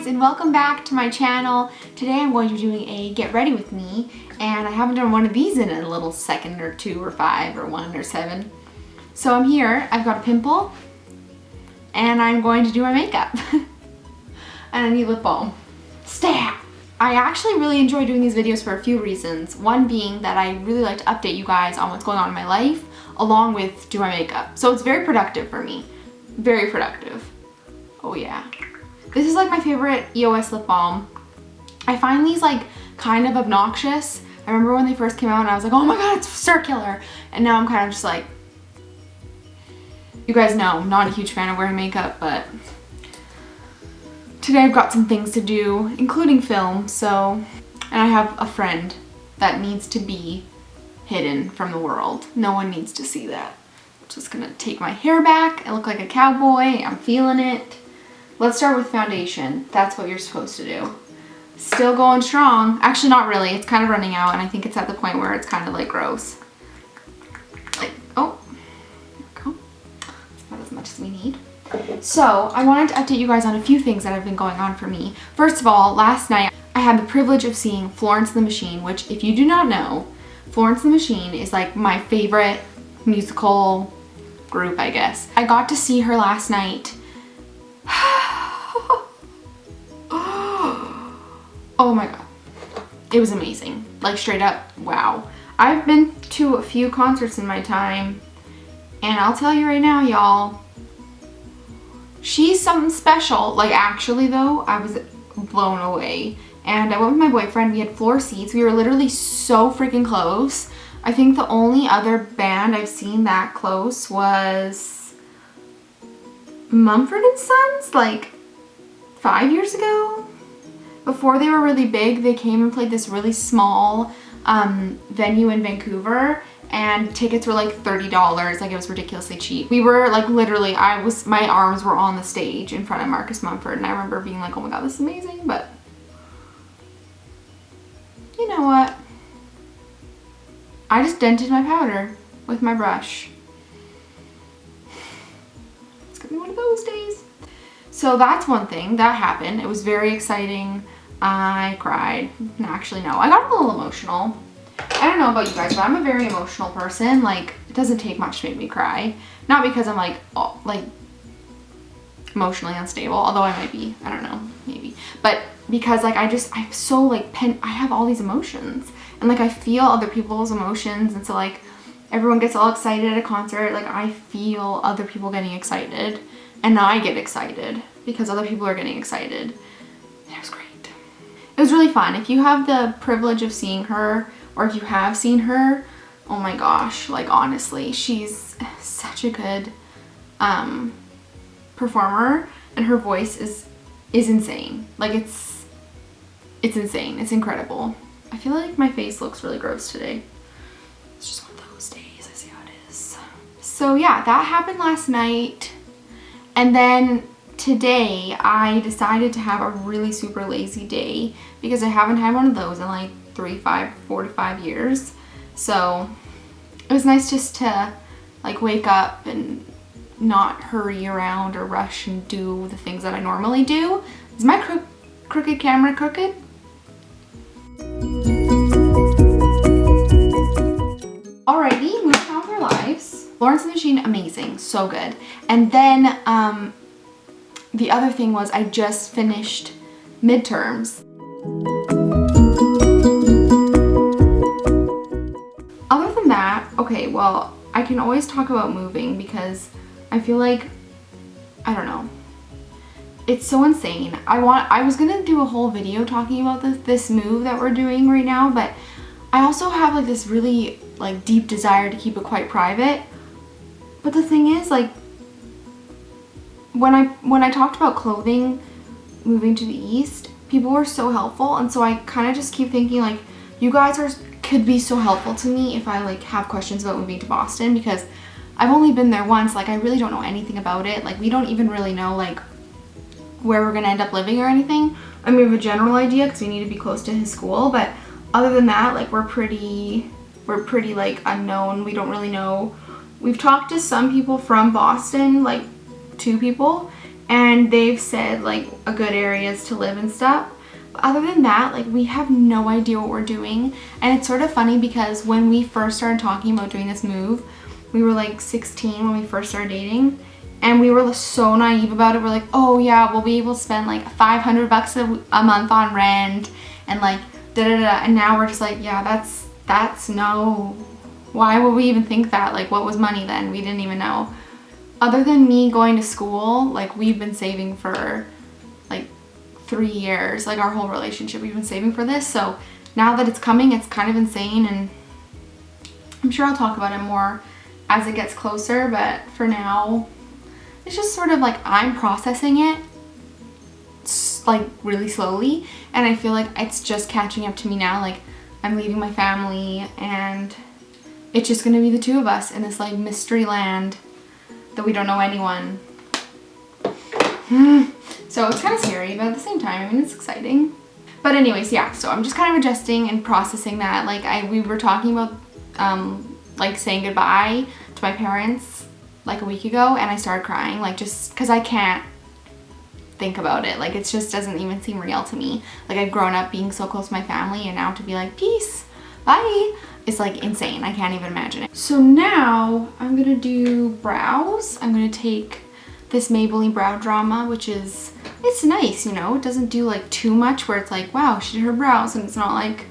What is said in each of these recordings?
guys, and welcome back to my channel. Today I'm going to be doing a get ready with me, and I haven't done one of these in a little second or two or five or 1 or 7. So I'm here, I've got a pimple, and I'm going to do my makeup. And I need lip balm. Stab! I actually really enjoy doing these videos for a few reasons. One being that I really like to update you guys on what's going on in my life, along with do my makeup. So it's very productive for me. Very productive. Oh yeah. This is like my favorite EOS lip balm. I find these like kind of obnoxious. I remember when they first came out and I was like, oh my god, it's Star Killer. And now I'm kind of just like, you guys know, I'm not a huge fan of wearing makeup, but today I've got some things to do, including film, so, and I have a friend that needs to be hidden from the world. No one needs to see that. I'm just gonna take my hair back. I look like a cowboy. I'm feeling it. Let's start with foundation. That's what you're supposed to do. Still going strong. Actually, not really. It's kind of running out, and I think it's at the point where it's kind of like gross. Like, oh, there we go. That's about as much as we need. So, I wanted to update you guys on a few things that have been going on for me. First of all, last night I had the privilege of seeing Florence and the Machine, which, if you do not know, Florence and the Machine is like my favorite musical group, I guess. I got to see her last night. Oh my god. It was amazing. Like, straight up, wow. I've been to a few concerts in my time, and I'll tell you right now, y'all, she's something special. Like, actually though, I was blown away. And I went with my boyfriend. We had floor seats. We were literally so freaking close. I think the only other band I've seen that close was Mumford & Sons, like 5 years ago. Before they were really big, they came and played this really small venue in Vancouver, and tickets were like $30. Like, it was ridiculously cheap. We were like, literally, my arms were on the stage in front of Marcus Mumford, and I remember being like, oh my god, this is amazing. But you know what? I just dented my powder with my brush. It's gonna be one of those days. So that's one thing that happened. It was very exciting. I cried. No, actually no. I got a little emotional. I don't know about you guys, but I'm a very emotional person. Like, it doesn't take much to make me cry. Not because I'm like emotionally unstable, although I might be. I don't know, maybe. But because like I'm so like I have all these emotions, and like I feel other people's emotions, and so like everyone gets all excited at a concert. Like, I feel other people getting excited, and I get excited because other people are getting excited. And it was great. It was really fun. If you have the privilege of seeing her, or if you have seen her, oh my gosh, like, honestly, she's such a good performer, and her voice is insane. Like, it's insane. It's incredible. I feel like my face looks really gross today. It's just one of those days. I see how it is. So yeah, that happened last night. And then today I decided to have a really super lazy day because I haven't had one of those in like 4 to 5 years. So it was nice just to like wake up and not hurry around or rush and do the things that I normally do. Is my crooked camera crooked? Alrighty, moving on with our lives. Florence and the Machine, amazing, so good. And then the other thing was I just finished midterms. Other than that, okay, well, I can always talk about moving because I feel like, I don't know, it's so insane. I was gonna do a whole video talking about this move that we're doing right now, but I also have like this really like deep desire to keep it quite private. But the thing is, like, when I talked about clothing moving to the east, people were so helpful, and so I kind of just keep thinking like, you guys could be so helpful to me if I like have questions about moving to Boston, because I've only been there once. Like, I really don't know anything about it. Like, we don't even really know like where we're gonna end up living or anything. I mean, we have a general idea because we need to be close to his school, but other than that, like, we're pretty like unknown. We don't really know. We've talked to some people from Boston, like 2 people, and they've said like a good areas to live and stuff. But other than that, like we have no idea what we're doing. And it's sort of funny because when we first started talking about doing this move, we were like 16 when we first started dating, and we were so naive about it. We're like, oh yeah, we'll be able to spend like $500 a month on rent and like da-da-da. And now we're just like, yeah, that's no, why would we even think that? Like, what was money then? We didn't even know. Other than me going to school, like we've been saving for like 3 years, like our whole relationship, we've been saving for this. So now that it's coming, it's kind of insane, and I'm sure I'll talk about it more as it gets closer, but for now, it's just sort of like I'm processing it like really slowly, and I feel like it's just catching up to me now. Like I'm leaving my family, and it's just gonna be the two of us in this like mystery land that we don't know anyone. So it's kind of scary, but at the same time, I mean, it's exciting. But anyways, yeah, so I'm just kind of adjusting and processing that. Like we were talking about like saying goodbye to my parents like a week ago, and I started crying, like just because I can't think about it. Like it just doesn't even seem real to me. Like I've grown up being so close to my family, and now to be like, peace, bye, it's like insane. I can't even imagine it. So now I'm gonna do brows. I'm gonna take this Maybelline Brow Drama, which is, it's nice, you know, it doesn't do like too much where it's like, wow, she did her brows, and it's not like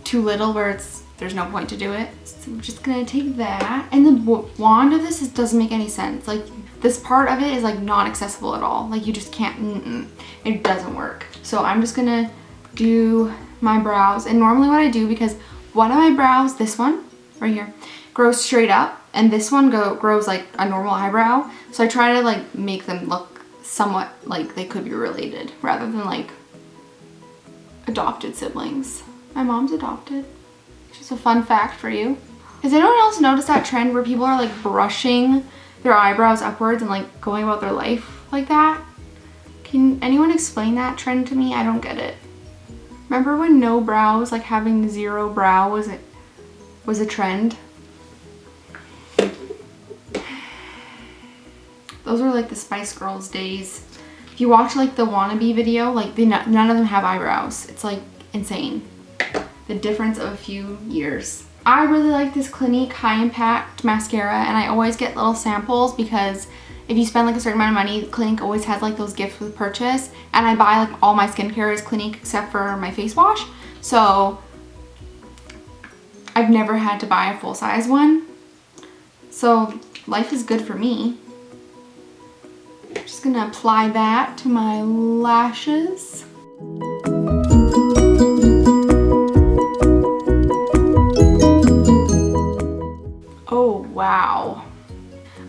too little where it's, there's no point to do it. So I'm just gonna take that. And the wand of this doesn't make any sense. Like this part of it is like not accessible at all. Like you just can't, it doesn't work. So I'm just gonna do my brows. And normally what I do, because one of my brows, this one right here, grows straight up, and this one grows like a normal eyebrow. So I try to like make them look somewhat like they could be related rather than like adopted siblings. My mom's adopted. Just a fun fact for you. Has anyone else noticed that trend where people are like brushing their eyebrows upwards and like going about their life like that? Can anyone explain that trend to me? I don't get it. Remember when no brows, like having zero brow was a trend? Those were like the Spice Girls days. If you watch like the wannabe video, like none of them have eyebrows. It's like insane. The difference of a few years. I really like this Clinique High Impact Mascara, and I always get little samples because if you spend like a certain amount of money, Clinique always has like those gifts with purchase, and I buy like all my skincare is Clinique except for my face wash. So I've never had to buy a full-size one. So life is good for me. Just gonna apply that to my lashes. Oh, wow.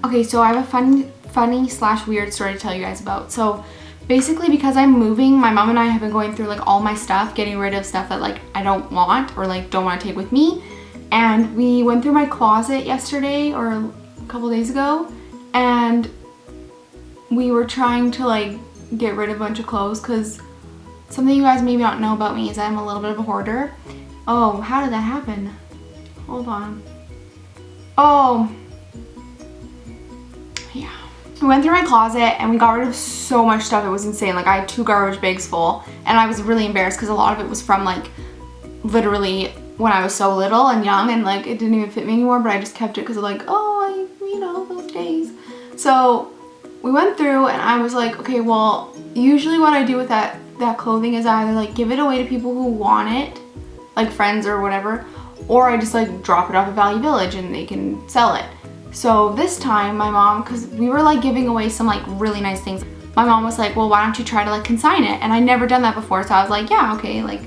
Okay, so I have a funny slash weird story to tell you guys about. So basically, because I'm moving, my mom and I have been going through like all my stuff, getting rid of stuff that like I don't want or like don't want to take with me. And we went through my closet yesterday or a couple days ago, and we were trying to like get rid of a bunch of clothes, because something you guys maybe don't know about me is I'm a little bit of a hoarder. Oh, how did that happen? Hold on. Oh, yeah. We went through my closet and we got rid of so much stuff. It was insane. Like I had 2 garbage bags full, and I was really embarrassed because a lot of it was from like literally when I was so little and young, and like it didn't even fit me anymore, but I just kept it because of like, oh, you know, those days. So we went through and I was like, okay, well, usually what I do with that clothing is I either like give it away to people who want it, like friends or whatever, or I just like drop it off at Value Village and they can sell it. So this time my mom, because we were like giving away some like really nice things, my mom was like, well, why don't you try to like consign it? And I never done that before, so I was like, yeah, okay, like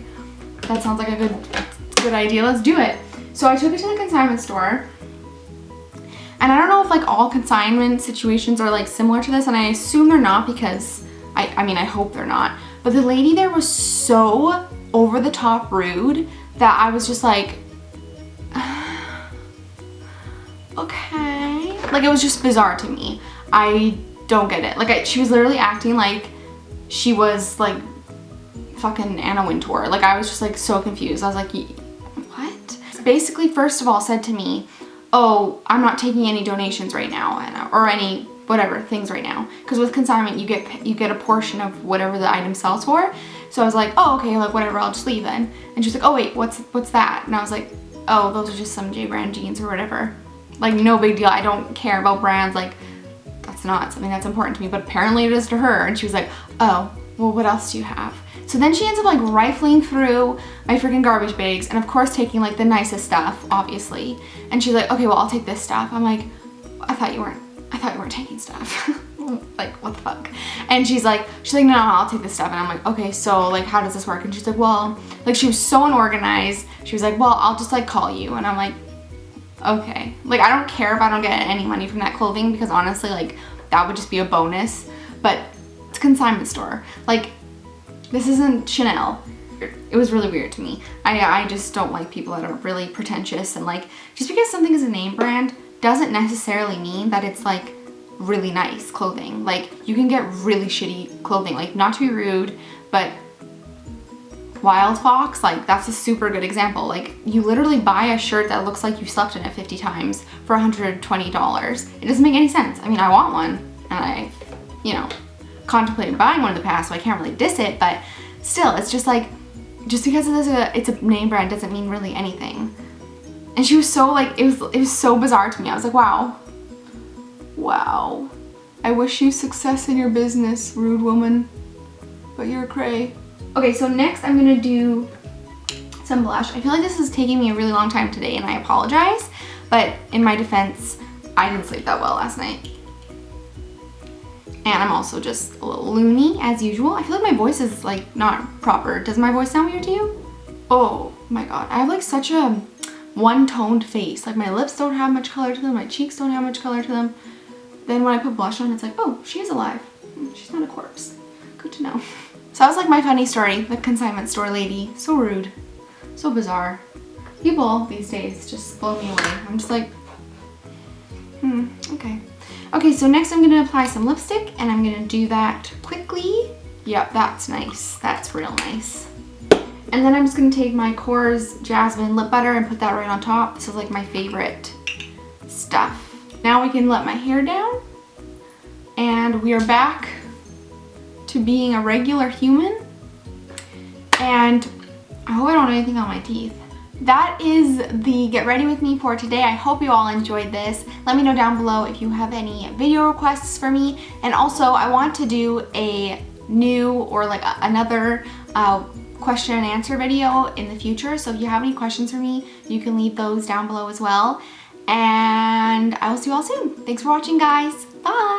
that sounds like a good idea, let's do it. So I took it to the consignment store, and I don't know if like all consignment situations are like similar to this, and I assume they're not, because I mean I hope they're not, but the lady there was so over the top rude that I was just like, okay, like it was just bizarre to me. I don't get it. Like she was literally acting like she was like fucking Anna Wintour. Like I was just like so confused. I was like, what? Basically, first of all, said to me, oh, I'm not taking any donations right now, or any whatever things right now, because with consignment you get a portion of whatever the item sells for. So I was like, oh, okay, like whatever, I'll just leave then. And she's like, oh wait, what's that? And I was like, oh, those are just some J brand jeans or whatever. Like, no big deal. I don't care about brands. Like, that's not something that's important to me, but apparently it is to her. And she was like, oh, well, what else do you have? So then she ends up like rifling through my freaking garbage bags, and of course taking like the nicest stuff, obviously. And she's like, okay, well, I'll take this stuff. I'm like, I thought you weren't taking stuff. Like, what the fuck? And she's like, no, I'll take this stuff. And I'm like, okay, so like, how does this work? And she's like, well, like, she was so unorganized. She was like, well, I'll just like call you. And I'm like, okay. Like, I don't care if I don't get any money from that clothing, because honestly, like, that would just be a bonus. But it's a consignment store. Like, this isn't Chanel. It was really weird to me. I just don't like people that are really pretentious, and like, just because something is a name brand doesn't necessarily mean that it's like really nice clothing. Like, you can get really shitty clothing. Like, not to be rude, but Wild Fox, like, that's a super good example. Like, you literally buy a shirt that looks like you slept in it 50 times for $120. It doesn't make any sense. I mean, I want one, and I, you know, contemplated buying one in the past, so I can't really diss it, but still, it's just like, just because it's a name brand doesn't mean really anything. And she was so like, it was so bizarre to me. I was like, wow. Wow. I wish you success in your business, rude woman, but you're cray. Okay, so next I'm gonna do some blush. I feel like this is taking me a really long time today, and I apologize, but in my defense, I didn't sleep that well last night. And I'm also just a little loony as usual. I feel like my voice is like not proper. Does my voice sound weird to you? Oh my god, I have like such a one-toned face. Like, my lips don't have much color to them, my cheeks don't have much color to them. Then when I put blush on, it's like, oh, she is alive. She's not a corpse. Good to know. So that was like my funny story, the consignment store lady. So rude, so bizarre. People these days just blow me away. I'm just like, okay. Okay, so next I'm gonna apply some lipstick, and I'm gonna do that quickly. Yep, that's nice. That's real nice. And then I'm just gonna take my Kors Jasmine lip butter and put that right on top. This is like my favorite stuff. Now we can let my hair down, and we are back to being a regular human. And I hope I don't have anything on my teeth. That is the Get Ready With Me for today. I hope you all enjoyed this. Let me know down below if you have any video requests for me. And also, I want to do a new or like another question and answer video in the future. So if you have any questions for me, you can leave those down below as well. And I will see you all soon. Thanks for watching, guys. Bye.